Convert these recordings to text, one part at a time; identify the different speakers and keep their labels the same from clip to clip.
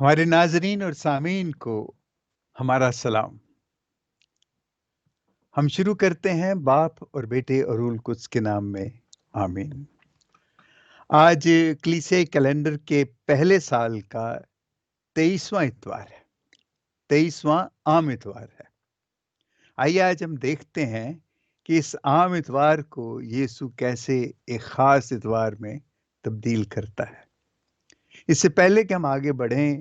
Speaker 1: ہمارے ناظرین اور سامعین کو ہمارا سلام۔ ہم شروع کرتے ہیں باپ اور بیٹے اور روح القدس کے نام میں، آمین۔ آج کلیسیائی کیلنڈر کے پہلے سال کا 23واں اتوار ہے، 23واں عام اتوار ہے۔ آئیے آج ہم دیکھتے ہیں کہ اس عام اتوار کو یسوع کیسے ایک خاص اتوار میں تبدیل کرتا ہے۔ اس سے پہلے کہ ہم آگے بڑھیں،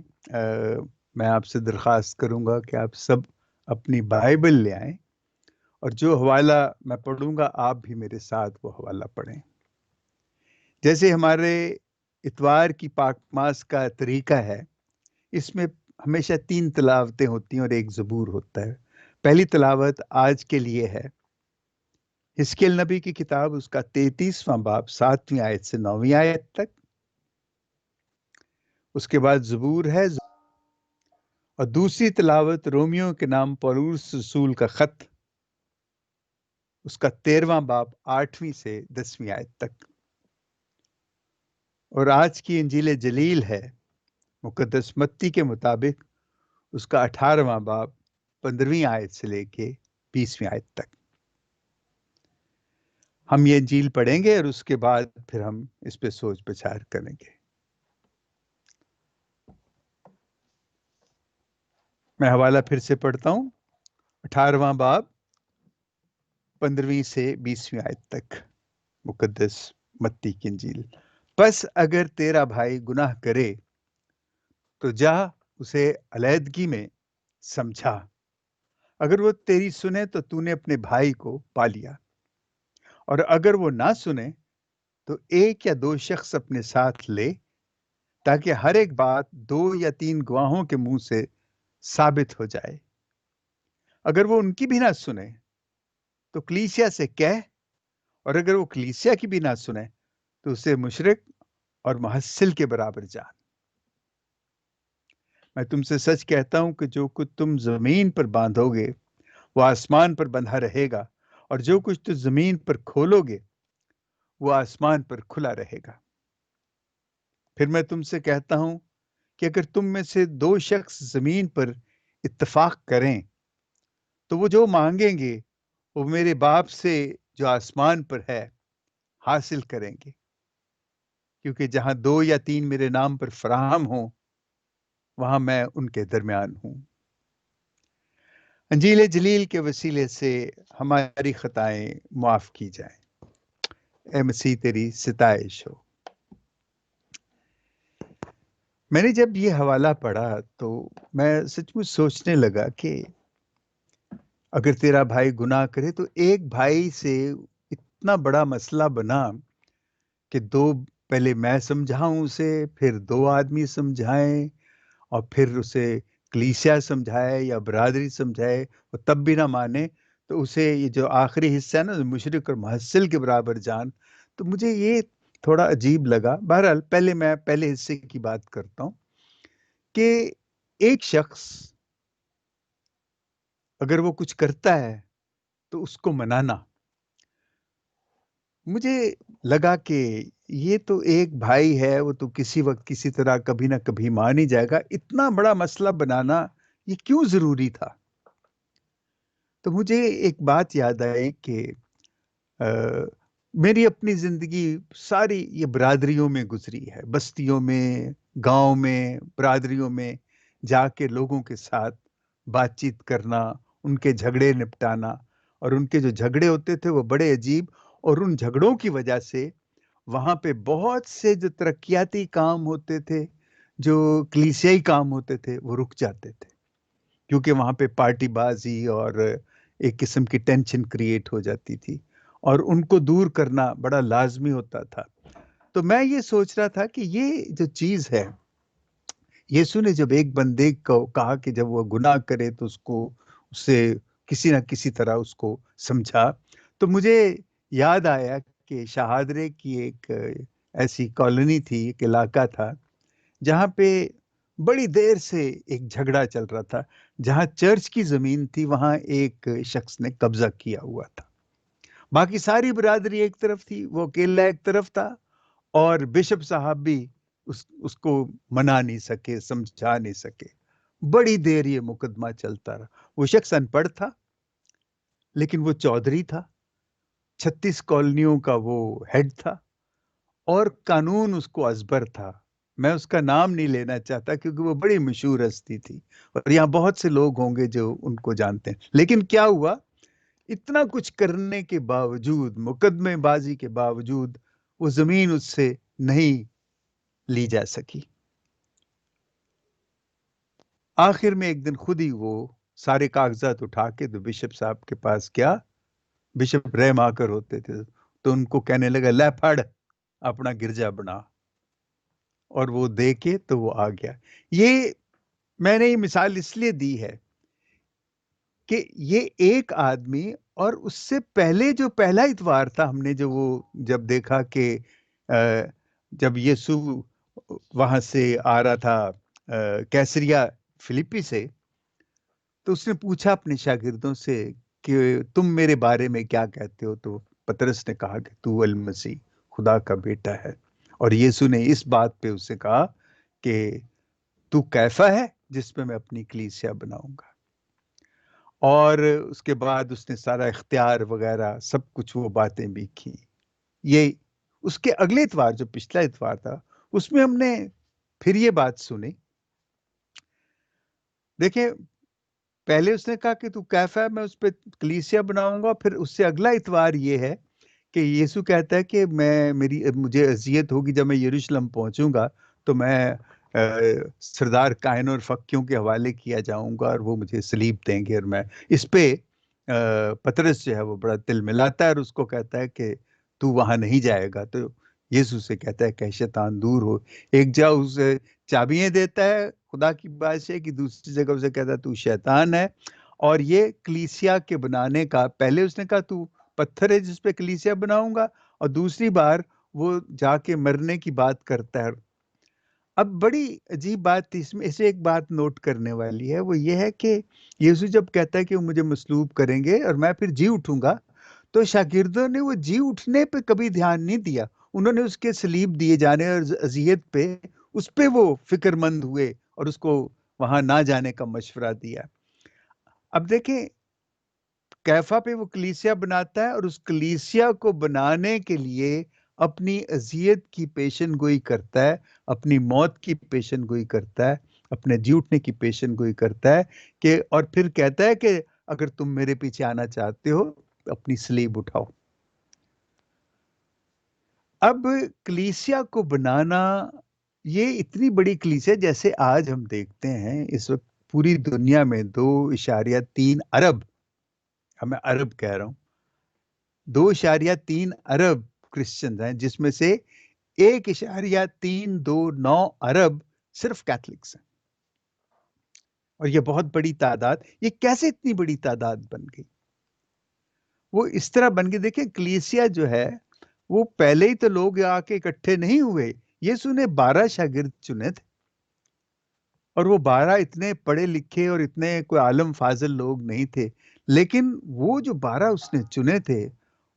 Speaker 1: میں آپ سے درخواست کروں گا کہ آپ سب اپنی بائبل لے آئیں، اور جو حوالہ میں پڑھوں گا آپ بھی میرے ساتھ وہ حوالہ پڑھیں۔ جیسے ہمارے اتوار کی پاک ماس کا طریقہ ہے، اس میں ہمیشہ 3 تلاوتیں ہوتی ہیں اور ایک زبور ہوتا ہے۔ پہلی تلاوت آج کے لیے ہے حزقیل نبی کی کتاب، اس کا 33واں باب 7ویں آیت سے 9ویں آیت تک۔ اس کے بعد زبور ہے، اور دوسری تلاوت رومیو کے نام پولس رسول کا خط، اس کا 13واں باب 8ویں سے 10ویں آیت تک۔ اور آج کی انجیل جلیل ہے مقدس متی کے مطابق اس کا 18واں باب 15ویں آیت سے لے کے 20ویں آیت تک۔ ہم یہ انجیل پڑھیں گے اور اس کے بعد پھر ہم اس پہ سوچ بچار کریں گے۔ میں حوالہ پھر سے پڑھتا ہوں، 18واں باب 15ویں سے 20ویں آیت تک، مقدس متی کی انجیل۔ پس اگر تیرا بھائی گناہ کرے تو جا اسے علیحدگی میں سمجھا، اگر وہ تیری سنے تو تو نے اپنے بھائی کو پا لیا، اور اگر وہ نہ سنے تو 1 یا 2 شخص اپنے ساتھ لے، تاکہ ہر ایک بات 2 یا 3 گواہوں کے منہ سے ثابت ہو جائے۔ اگر وہ ان کی بھی نہ سنے تو کلیسیا سے کہہ، اور اگر وہ کلیسیا کی بھی نہ سنے تو اسے مشرک اور محصل کے برابر جان۔ میں تم سے سچ کہتا ہوں کہ جو کچھ تم زمین پر باندھو گے وہ آسمان پر بندھا رہے گا، اور جو کچھ تم زمین پر کھولو گے وہ آسمان پر کھلا رہے گا۔ پھر میں تم سے کہتا ہوں کہ اگر تم میں سے 2 شخص زمین پر اتفاق کریں تو وہ جو مانگیں گے وہ میرے باپ سے جو آسمان پر ہے حاصل کریں گے، کیونکہ جہاں 2 یا 3 میرے نام پر فراہم ہوں وہاں میں ان کے درمیان ہوں۔ انجیل جلیل کے وسیلے سے ہماری خطائیں معاف کی جائیں۔ اے مسیح تیری ستائش ہو۔ میں نے جب یہ حوالہ پڑھا تو میں سچ مچ سوچنے لگا کہ اگر تیرا بھائی گناہ کرے تو ایک بھائی سے اتنا بڑا مسئلہ بنا کہ پہلے میں سمجھاؤں اسے، پھر 2 آدمی سمجھائیں، اور پھر اسے کلیسیا سمجھائے یا برادری سمجھائے، وہ تب بھی نہ مانے، تو اسے یہ جو آخری حصہ ہے نا، مشرک اور محصل کے برابر جان، تو مجھے یہ تھوڑا عجیب لگا۔ بہرحال پہلے میں پہلے حصے کی بات کرتا ہوں کہ ایک شخص اگر وہ کچھ کرتا ہے تو اس کو منانا، مجھے لگا کہ یہ تو ایک بھائی ہے، وہ تو کسی وقت کسی طرح کبھی نہ کبھی مان ہی جائے گا، اتنا بڑا مسئلہ بنانا یہ کیوں ضروری تھا؟ تو مجھے ایک بات یاد آئی کہ میری اپنی زندگی ساری یہ برادریوں میں گزری ہے، بستیوں میں، گاؤں میں، برادریوں میں جا کے لوگوں کے ساتھ بات چیت کرنا، ان کے جھگڑے نپٹانا، اور ان کے جو جھگڑے ہوتے تھے وہ بڑے عجیب، اور ان جھگڑوں کی وجہ سے وہاں پہ بہت سے جو ترقیاتی کام ہوتے تھے، جو کلیسیائی کام ہوتے تھے، وہ رک جاتے تھے، کیونکہ وہاں پہ پارٹی بازی اور ایک قسم کی ٹینشن کریٹ ہو جاتی تھی، اور ان کو دور کرنا بڑا لازمی ہوتا تھا۔ تو میں یہ سوچ رہا تھا کہ یہ جو چیز ہے، یسوع نے جب ایک بندے کو کہا کہ جب وہ گناہ کرے تو اسے کسی نہ کسی طرح اس کو سمجھا، تو مجھے یاد آیا کہ شہادرے کی ایک ایسی کالونی تھی، ایک علاقہ تھا جہاں پہ بڑی دیر سے ایک جھگڑا چل رہا تھا۔ جہاں چرچ کی زمین تھی وہاں ایک شخص نے قبضہ کیا ہوا تھا، باقی ساری برادری ایک طرف تھی، وہ اکیلا ایک طرف تھا، اور بشپ صاحب بھی اس کو منا نہیں سکے، سمجھا نہیں سکے. بڑی دیر یہ مقدمہ چلتا رہا. وہ شخص ان پڑھ تھا لیکن وہ چودھری تھا، 36 کالونیوں کا وہ ہیڈ تھا، اور قانون اس کو ازبر تھا. میں اس کا نام نہیں لینا چاہتا کیونکہ وہ بڑی مشہور ہستی تھی اور یہاں بہت سے لوگ ہوں گے جو ان کو جانتے ہیں. لیکن کیا ہوا، اتنا کچھ کرنے کے باوجود، مقدمے بازی کے باوجود، وہ زمین اس سے نہیں لی جا سکی. آخر میں ایک دن خود ہی وہ سارے کاغذات اٹھا کے تو بشپ صاحب کے پاس گیا. بشپ رحم آ کر ہوتے تھے تو ان کو کہنے لگا، لے پڑھ اپنا گرجا بنا. اور وہ دے کے تو وہ آ گیا. یہ میں نے یہ مثال اس لیے دی ہے کہ یہ ایک آدمی، اور اس سے پہلے جو پہلا اتوار تھا، ہم نے جو وہ جب دیکھا کہ جب یسوع وہاں سے آ رہا تھا کیسریا فلپی سے، تو اس نے پوچھا اپنے شاگردوں سے کہ تم میرے بارے میں کیا کہتے ہو؟ تو پترس نے کہا کہ تو المسیح خدا کا بیٹا ہے. اور یسوع نے اس بات پہ اس سے کہا کہ تو کیفا ہے جس پہ میں اپنی کلیسیا بناؤں گا. اور اس کے بعد اس نے سارا اختیار وغیرہ سب کچھ وہ باتیں بھی کی. یہ اس کے اگلے اتوار جو پچھلا اتوار تھا اس میں ہم نے پھر یہ بات سنی. دیکھیں، پہلے اس نے کہا کہ تو کیفا ہے، میں اس پہ کلیسیا بناؤں گا. پھر اس سے اگلا اتوار یہ ہے کہ یسوع کہتا ہے کہ مجھے اذیت ہوگی جب میں یروشلم پہنچوں گا تو میں سردار کاہن اور فقیوں کے حوالے کیا جاؤں گا اور وہ مجھے صلیب دیں گے. اور میں اس پہ پترس جو ہے وہ بڑا دل ملاتا ہے اور اس کو کہتا ہے کہ تو وہاں نہیں جائے گا. تو یسوع سے کہتا ہے کہ شیطان دور ہو. ایک جگہ اسے چابیاں دیتا ہے خدا کی بادشاہ کی، دوسری جگہ اسے کہتا ہے تو شیطان ہے. اور یہ کلیسیا کے بنانے کا، پہلے اس نے کہا تو پتھر ہے جس پہ کلیسیا بناؤں گا، اور دوسری بار وہ جا کے مرنے کی بات کرتا ہے. اب بڑی عجیب بات تھی اس میں، اسے ایک بات نوٹ کرنے والی ہے، وہ یہ ہے کہ یسوع جب کہتا ہے کہ وہ مجھے مصلوب کریں گے اور میں پھر جی اٹھوں گا، تو شاگردوں نے وہ جی اٹھنے پہ کبھی دھیان نہیں دیا. انہوں نے اس کے صلیب دیے جانے اور اذیت پہ، اس پہ وہ فکر مند ہوئے اور اس کو وہاں نہ جانے کا مشورہ دیا. اب دیکھیں، کیفا پہ وہ کلیسیا بناتا ہے اور اس کلیسیا کو بنانے کے لیے اپنی اذیت کی پیشن گوئی کرتا ہے، اپنی موت کی پیشن گوئی کرتا ہے، اپنے جی اٹھنے کی پیشن گوئی کرتا ہے کہ، اور پھر کہتا ہے کہ اگر تم میرے پیچھے آنا چاہتے ہو تو اپنی صلیب اٹھاؤ. اب کلیسیا کو بنانا، یہ اتنی بڑی کلیسیا جیسے آج ہم دیکھتے ہیں اس وقت پوری دنیا میں 2.3 ارب، میں ارب کہہ رہا ہوں، 2.3 ارب کرسچنز ہیں، جس میں سے 1.329 ارب صرف کیتھلکس ہیں. اور یہ بہت بڑی تعداد. یہ کیسے اتنی بڑی تعداد بن گئی؟ وہ اس طرح بن گئی، دیکھیں کلیسیا جو ہے وہ پہلے ہی تو لوگ آ کے اکٹھے نہیں ہوئے. یسوع نے 12 شاگرد چنے تھے، اور وہ 12 اتنے پڑھے لکھے اور اتنے کوئی عالم فاضل لوگ نہیں تھے، لیکن وہ جو 12 اس نے چنے تھے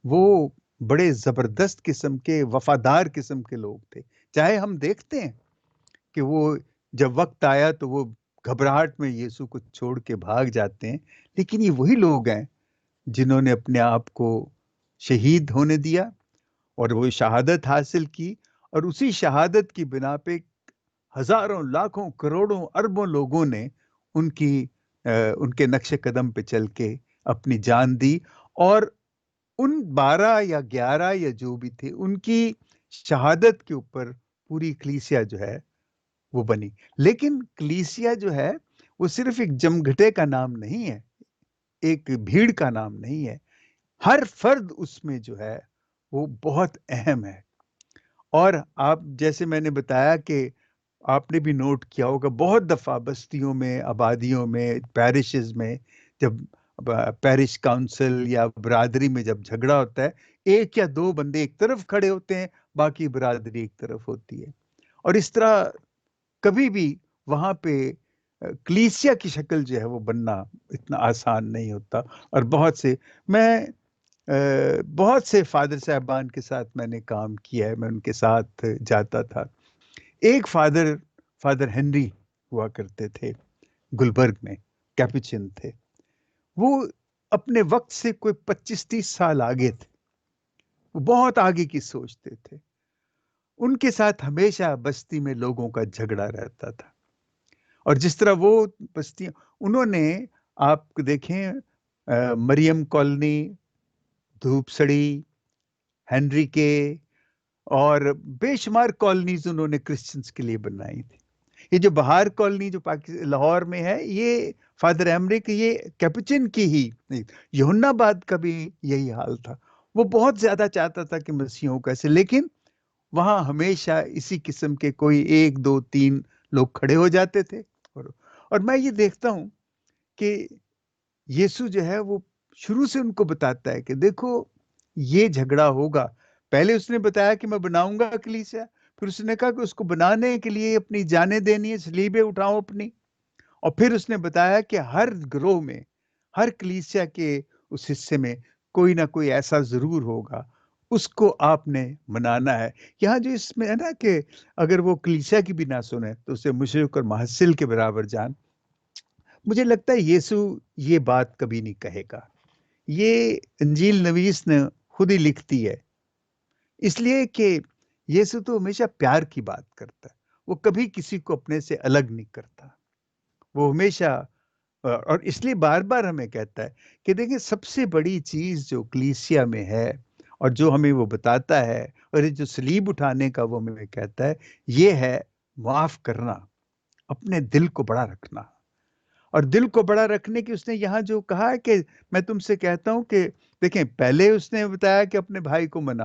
Speaker 1: وہ بڑے زبردست قسم کے، وفادار قسم کے لوگ تھے. چاہے ہم دیکھتے ہیں کہ وہ جب وقت آیا تو وہ گھبراہٹ میں یسوع کو چھوڑ کے بھاگ جاتے ہیں، لیکن یہ وہی لوگ ہیں جنہوں نے اپنے آپ کو شہید ہونے دیا اور وہ شہادت حاصل کی، اور اسی شہادت کی بنا پہ ہزاروں، لاکھوں، کروڑوں، اربوں لوگوں نے ان کے نقش قدم پہ چل کے اپنی جان دی. اور ان 12 یا 11 یا جو بھی تھے، ان کی شہادت کے اوپر پوری کلیسیا جو ہے وہ بنی. لیکن کلیسیا جو ہے وہ صرف ایک جمگھٹے کا نام نہیں ہے، ایک بھیڑ کا نام نہیں ہے. ہر فرد اس میں جو ہے وہ بہت اہم ہے. اور آپ جیسے میں نے بتایا کہ آپ نے بھی نوٹ کیا ہوگا، بہت دفعہ بستیوں میں، آبادیوں میں، پیرشز میں، جب پیرش کاؤنسل یا برادری میں جب جھگڑا ہوتا ہے، ایک یا دو بندے ایک طرف کھڑے ہوتے ہیں، باقی برادری ایک طرف ہوتی ہے. اور اس طرح کبھی بھی وہاں پہ کلیسیا کی شکل جو ہے وہ بننا اتنا آسان نہیں ہوتا. اور بہت سے فادر صاحبان کے ساتھ میں نے کام کیا ہے، میں ان کے ساتھ جاتا تھا. ایک فادر ہنری ہوا کرتے تھے گلبرگ میں، کیپوچن تھے. وہ اپنے وقت سے کوئی 25-30 سال آگے تھے، وہ بہت آگے کی سوچتے تھے. ان کے ساتھ ہمیشہ بستی میں لوگوں کا جھگڑا رہتا تھا. اور جس طرح وہ بستیاں، انہوں نے، آپ دیکھیں، مریم کالونی، دھوپ سڑی، ہنری کے، اور بے شمار کالونیز انہوں نے کرسچنس کے لیے بنائی تھی. یہ جو بہار کالونی جو لاہور میں ہے، یہ فادر ہیمری کی، یہ کیپوچن کی ہی. یوحنا آباد کا بھی یہی حال تھا. وہ بہت زیادہ چاہتا تھا کہ مسیحوں کا ایسے، لیکن وہاں ہمیشہ اسی قسم کے کوئی 1 2 3 لوگ کھڑے ہو جاتے تھے. اور میں یہ دیکھتا ہوں کہ یسوع جو ہے وہ شروع سے ان کو بتاتا ہے کہ دیکھو یہ جھگڑا ہوگا. پہلے اس نے بتایا کہ میں بناؤں گا کلیسیا، پھر اس نے کہا کہ اس کو بنانے کے لیے اپنی جانیں دینی ہے، صلیبیں اٹھاؤ اپنی. اور پھر اس نے بتایا کہ ہر گروہ میں، ہر کلیسیا کے اس حصے میں کوئی نہ کوئی ایسا ضرور ہوگا، اس کو آپ نے منانا ہے. یہاں جو اس میں ہے نا کہ اگر وہ کلیسیا کی بھی نہ سنے تو اسے مشرک اور محصل کے برابر جان. مجھے لگتا ہے یسوع یہ بات کبھی نہیں کہے گا. یہ انجیل نویس نے خود ہی لکھتی ہے، اس لیے کہ یسوع تو ہمیشہ پیار کی بات کرتا ہے. وہ کبھی کسی کو اپنے سے الگ نہیں کرتا. وہ ہمیشہ، اور اس لیے بار بار ہمیں کہتا ہے کہ دیکھیں سب سے بڑی چیز جو کلیسیا میں ہے اور جو ہمیں وہ بتاتا ہے، اور یہ جو صلیب اٹھانے کا وہ ہمیں کہتا ہے، یہ ہے معاف کرنا، اپنے دل کو بڑا رکھنا. اور دل کو بڑا رکھنے کی اس نے یہاں جو کہا ہے کہ میں تم سے کہتا ہوں کہ دیکھیں، پہلے اس نے بتایا کہ اپنے بھائی کو منا،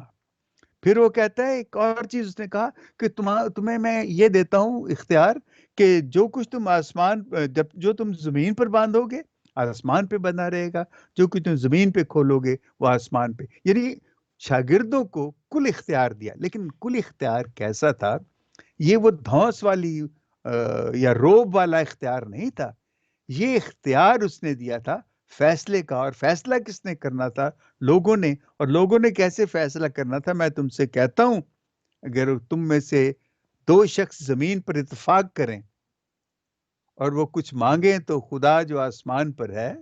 Speaker 1: پھر وہ کہتا ہے ایک اور چیز اس نے کہا کہ تمہیں میں یہ دیتا ہوں اختیار کہ جو کچھ تم جو تم زمین پر باندھو گے آسمان پہ بندھا رہے گا، جو کچھ تم زمین پہ کھولو گے وہ آسمان پہ. یعنی شاگردوں کو کل اختیار دیا. لیکن کل اختیار کیسا تھا؟ یہ وہ دھوس والی یا روب والا اختیار نہیں تھا. یہ اختیار اس نے دیا تھا فیصلے کا. اور فیصلہ کس نے کرنا تھا؟ لوگوں نے. اور لوگوں نے کیسے فیصلہ کرنا تھا؟ میں تم سے کہتا ہوں، اگر تم میں سے 2 شخص زمین پر اتفاق کریں اور وہ کچھ مانگیں تو خدا جو آسمان پر ہے،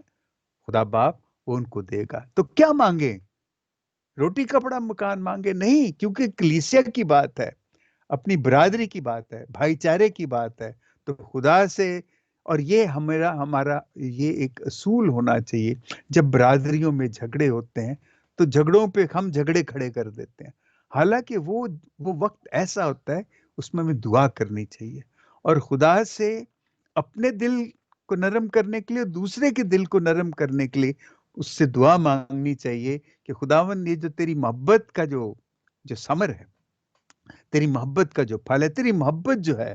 Speaker 1: خدا باپ، وہ ان کو دے گا. تو کیا مانگیں؟ روٹی کپڑا مکان مانگے نہیں، کیونکہ کلیسیا کی بات ہے، اپنی برادری کی بات ہے، بھائی چارے کی بات ہے. تو خدا سے، اور یہ ہمارا یہ ایک اصول ہونا چاہیے. جب برادریوں میں جھگڑے ہوتے ہیں تو جھگڑوں پہ ہم جھگڑے کھڑے کر دیتے ہیں، حالانکہ وہ وقت ایسا ہوتا ہے اس میں ہمیں دعا کرنی چاہیے اور خدا سے اپنے دل کو نرم کرنے کے لیے، دوسرے کے دل کو نرم کرنے کے لیے اس سے دعا مانگنی چاہیے کہ خداوند، یہ جو تیری محبت کا جو ثمر ہے، تیری محبت کا جو پھل ہے، تیری محبت جو ہے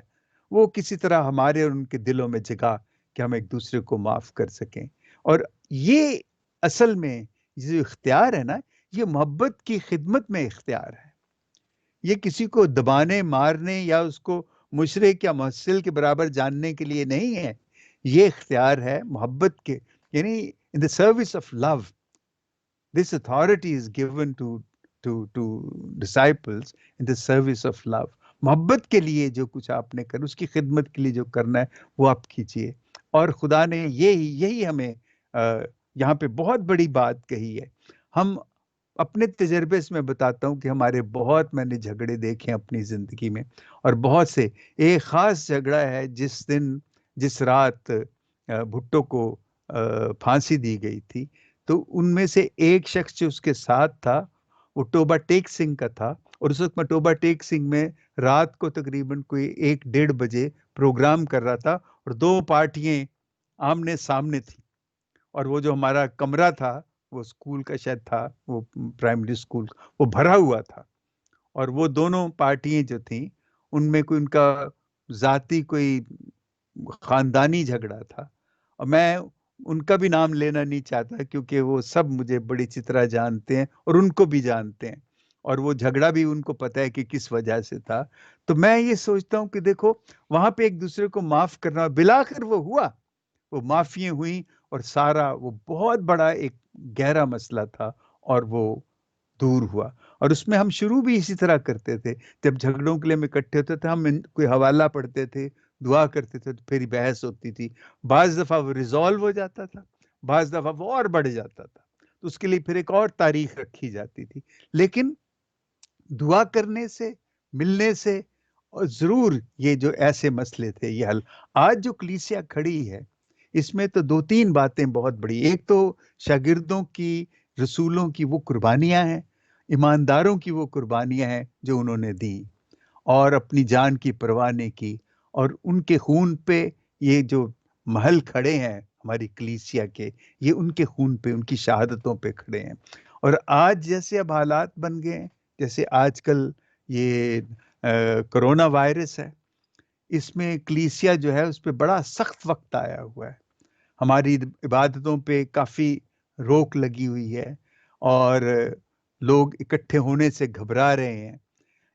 Speaker 1: وہ کسی طرح ہمارے اور ان کے دلوں میں جگا کہ ہم ایک دوسرے کو معاف کر سکیں. اور یہ اصل میں یہ جو اختیار ہے نا، یہ محبت کی خدمت میں اختیار ہے. یہ کسی کو دبانے، مارنے یا اس کو مشرک یا محصل کے برابر جاننے کے لیے نہیں ہے. یہ اختیار ہے محبت کے، یعنی in the service of love. This authority is given to disciples in the service of love. محبت کے لیے جو کچھ آپ نے کر، اس کی خدمت کے لیے جو کرنا ہے وہ آپ کیجیے. اور خدا نے یہی ہمیں یہاں پہ بہت بڑی بات کہی ہے. ہم اپنے تجربے سے میں بتاتا ہوں کہ ہمارے بہت، میں نے جھگڑے دیکھے اپنی زندگی میں، اور بہت سے. ایک خاص جھگڑا ہے جس رات بھٹو کو پھانسی دی گئی تھی. تو ان میں سے ایک شخص جو اس کے ساتھ تھا وہ ٹوبا ٹیک سنگھ کا تھا. اور اس وقت میں ٹوبا ٹیک سنگھ میں رات کو تقریباً کوئی 1-1:30 بجے پروگرام کر رہا تھا، اور 2 پارٹیاں آمنے سامنے تھیں. اور وہ جو ہمارا کمرہ تھا، وہ اسکول کا شاید تھا، وہ پرائمری اسکول، وہ بھرا ہوا تھا. اور وہ دونوں پارٹیاں جو تھیں ان میں کوئی ان کا ذاتی کوئی خاندانی جھگڑا تھا. اور میں ان کا بھی نام لینا نہیں چاہتا کیونکہ وہ سب مجھے بڑی اچھی طرح جانتے ہیں اور ان کو بھی جانتے ہیں، اور وہ جھگڑا بھی ان کو پتہ ہے کہ کس وجہ سے تھا. تو میں یہ سوچتا ہوں کہ دیکھو وہاں پہ ایک دوسرے کو معاف کرنا، بالآخر وہ ہوا، وہ معافیاں ہوئیں، اور سارا وہ بہت بڑا ایک گہرا مسئلہ تھا اور وہ دور ہوا۔ اور اس میں ہم شروع بھی اسی طرح کرتے تھے، جب جھگڑوں کے لیے ہم اکٹھے ہوتے تھے ہم کوئی حوالہ پڑھتے تھے، دعا کرتے تھے، تو پھر بحث ہوتی تھی، بعض دفعہ وہ ریزالو ہو جاتا تھا، بعض دفعہ وہ اور بڑھ جاتا تھا، تو اس کے لیے پھر ایک اور تاریخ رکھی جاتی تھی۔ لیکن دعا کرنے سے، ملنے سے، اور ضرور یہ جو ایسے مسئلے تھے یہ حل۔ آج جو کلیسیا کھڑی ہے اس میں تو دو تین باتیں بہت بڑی، ایک تو شاگردوں کی، رسولوں کی وہ قربانیاں ہیں، ایمانداروں کی وہ قربانیاں ہیں جو انہوں نے دی، اور اپنی جان کی پرواہ نہیں کی، اور ان کے خون پہ یہ جو محل کھڑے ہیں ہماری کلیسیا کے، یہ ان کے خون پہ، ان کی شہادتوں پہ کھڑے ہیں۔ اور آج جیسے اب حالات بن گئے ہیں، جیسے آج کل یہ کرونا وائرس ہے، اس میں کلیسیا جو ہے اس پہ بڑا سخت وقت آیا ہوا ہے، ہماری عبادتوں پہ کافی روک لگی ہوئی ہے، اور لوگ اکٹھے ہونے سے گھبرا رہے ہیں۔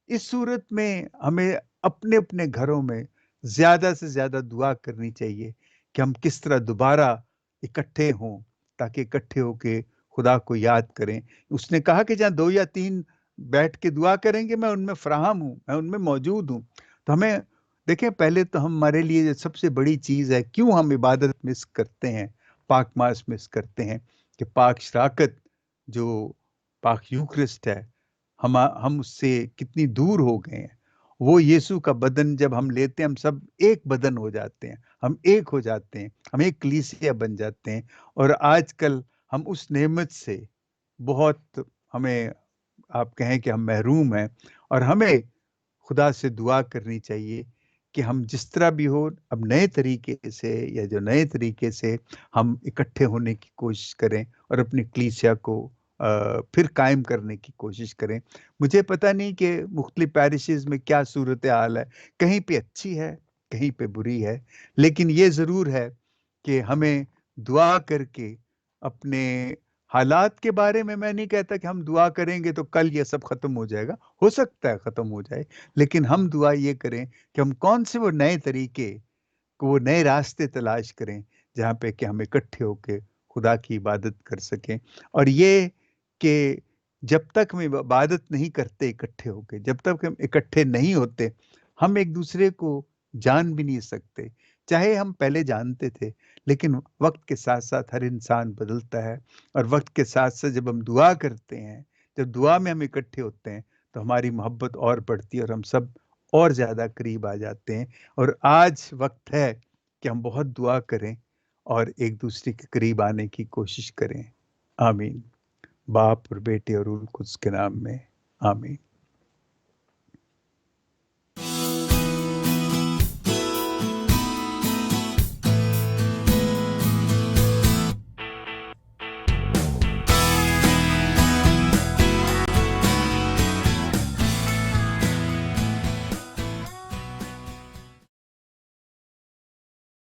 Speaker 1: اس صورت میں ہمیں اپنے اپنے گھروں میں زیادہ سے زیادہ دعا کرنی چاہیے کہ ہم کس طرح دوبارہ اکٹھے ہوں، تاکہ اکٹھے ہو کے خدا کو یاد کریں۔ اس نے کہا کہ جہاں 2 یا 3 بیٹھ کے دعا کریں گے میں ان میں فراہم ہوں، میں ان میں موجود ہوں۔ تو ہمیں دیکھیں، پہلے تو ہمارے لیے سب سے بڑی چیز ہے، کیوں ہم عبادت مس کرتے ہیں، پاک ماس مس کرتے ہیں، کہ پاک شراکت جو پاک یوکرسٹ ہے، ہم اس سے کتنی دور ہو گئے ہیں۔ وہ یسوع کا بدن جب ہم لیتے ہیں، ہم سب ایک بدن ہو جاتے ہیں، ہم ایک ہو جاتے ہیں، ہم ایک کلیسیا بن جاتے ہیں۔ اور آج کل ہم اس نعمت سے بہت، ہمیں آپ کہیں کہ ہم محروم ہیں، اور ہمیں خدا سے دعا کرنی چاہیے کہ ہم جس طرح بھی ہو اب نئے طریقے سے، یا جو نئے طریقے سے ہم اکٹھے ہونے کی کوشش کریں، اور اپنی کلیسیا کو پھر قائم کرنے کی کوشش کریں۔ مجھے پتہ نہیں کہ مختلف پیرشز میں کیا صورتحال ہے، کہیں پہ اچھی ہے، کہیں پہ بری ہے، لیکن یہ ضرور ہے کہ ہمیں دعا کر کے اپنے حالات کے بارے میں نہیں کہتا کہ ہم دعا کریں گے تو کل یہ سب ختم ہو جائے گا، ہو سکتا ہے ختم ہو جائے، لیکن ہم دعا یہ کریں کہ ہم کون سے وہ نئے طریقے، وہ نئے راستے تلاش کریں جہاں پہ کہ ہم اکٹھے ہو کے خدا کی عبادت کر سکیں۔ اور یہ کہ جب تک ہم عبادت نہیں کرتے اکٹھے ہو کے، جب تک ہم اکٹھے نہیں ہوتے، ہم ایک دوسرے کو جان بھی نہیں سکتے، چاہے ہم پہلے جانتے تھے، لیکن وقت کے ساتھ ساتھ ہر انسان بدلتا ہے، اور وقت کے ساتھ ساتھ جب ہم دعا کرتے ہیں، جب دعا میں ہم اکٹھے ہوتے ہیں، تو ہماری محبت اور بڑھتی ہے، اور ہم سب اور زیادہ قریب آ جاتے ہیں۔ اور آج وقت ہے کہ ہم بہت دعا کریں اور ایک دوسرے کے قریب آنے کی کوشش کریں۔ آمین۔ باپ اور بیٹے اور روح القدس کے نام میں، آمین۔